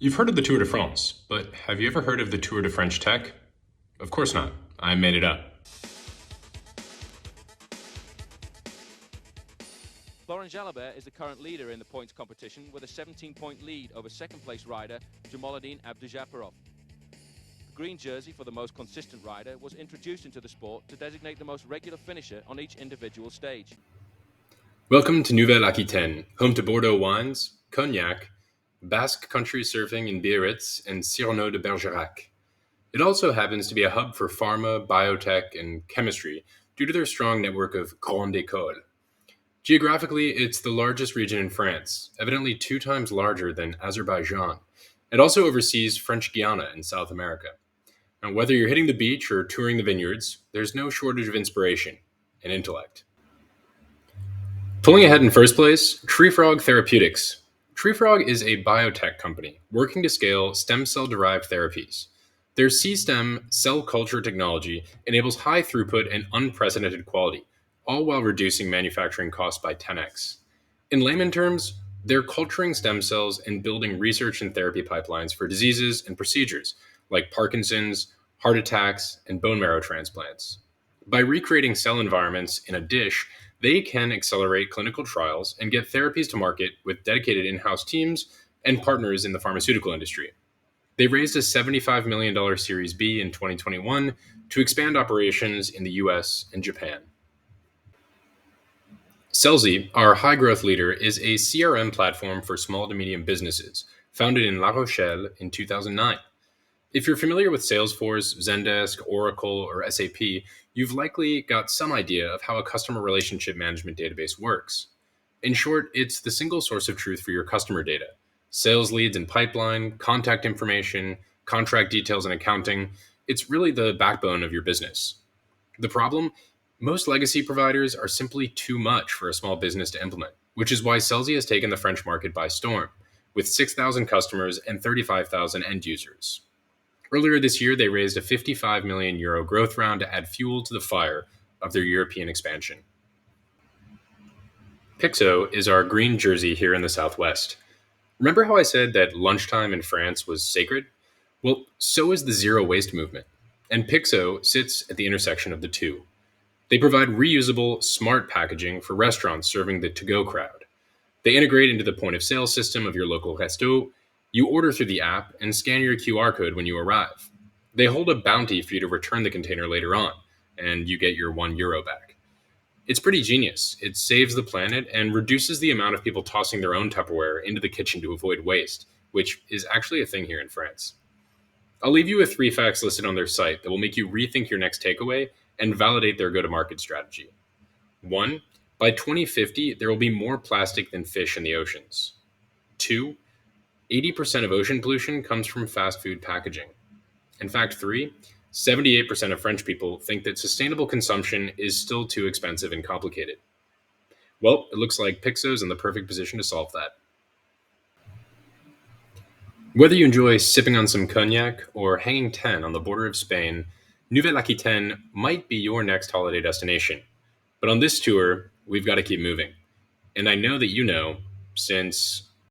You've heard of the Tour de France, but have you ever heard of the Tour de French Tech? Of course not. I made it up. Florent Jalabert is the current leader in the points competition with a 17-point lead over second-place rider Jamaluddin Abdujaparov. The green jersey for the most consistent rider was introduced into the sport to designate the most regular finisher on each individual stage. Welcome to Nouvelle Aquitaine, home to Bordeaux wines, cognac, Basque country surfing in Biarritz, and Cyrano de Bergerac. It also happens to be a hub for pharma, biotech, and chemistry due to their strong network of grandes écoles. Geographically, it's the largest region in France, evidently 2 times larger than Azerbaijan. It also oversees French Guiana in South America. Now, whether you're hitting the beach or touring the vineyards, there's no shortage of inspiration and intellect. Pulling ahead in first place, Treefrog Therapeutics. Treefrog is a biotech company working to scale stem cell-derived therapies. Their C-stem cell culture technology enables high throughput and unprecedented quality, all while reducing manufacturing costs by 10x. In layman terms, they're culturing stem cells and building research and therapy pipelines for diseases and procedures like Parkinson's, heart attacks, and bone marrow transplants. By recreating cell environments in a dish, they can accelerate clinical trials and get therapies to market with dedicated in-house teams and partners in the pharmaceutical industry. They raised a $75 million Series B in 2021 to expand operations in the US and Japan. Celsi, our high-growth leader, is a CRM platform for small to medium businesses, founded in La Rochelle in 2009. If you're familiar with Salesforce, Zendesk, Oracle, or SAP, you've likely got some idea of how a customer relationship management database works. In short, it's the single source of truth for your customer data. Sales leads and pipeline, contact information, contract details and accounting. It's really the backbone of your business. The problem? Most legacy providers are simply too much for a small business to implement, which is why Celsi has taken the French market by storm, with 6,000 customers and 35,000 end users. Earlier this year, they raised a €55 million growth round to add fuel to the fire of their European expansion. Pixo is our green jersey here in the Southwest. Remember how I said that lunchtime in France was sacred? Well, so is the zero waste movement, and Pixo sits at the intersection of the two. They provide reusable, smart packaging for restaurants serving the to-go crowd. They integrate into the point-of-sale system of your local resto. You order through the app and scan your QR code when you arrive. They hold a bounty for you to return the container later on, and you get your €1 back. It's pretty genius. It saves the planet and reduces the amount of people tossing their own Tupperware into the kitchen to avoid waste, which is actually a thing here in France. I'll leave you with 3 facts listed on their site that will make you rethink your next takeaway and validate their go-to-market strategy. 1. By 2050, there will be more plastic than fish in the oceans. 2. 80% of ocean pollution comes from fast food packaging. In fact, 3. 78% of French people think that sustainable consumption is still too expensive and complicated. Well, it looks like Pixo's in the perfect position to solve that. Whether you enjoy sipping on some cognac or hanging 10 on the border of Spain, Nouvelle Aquitaine might be your next holiday destination. But on this tour, we've got to keep moving. And I know that you know, since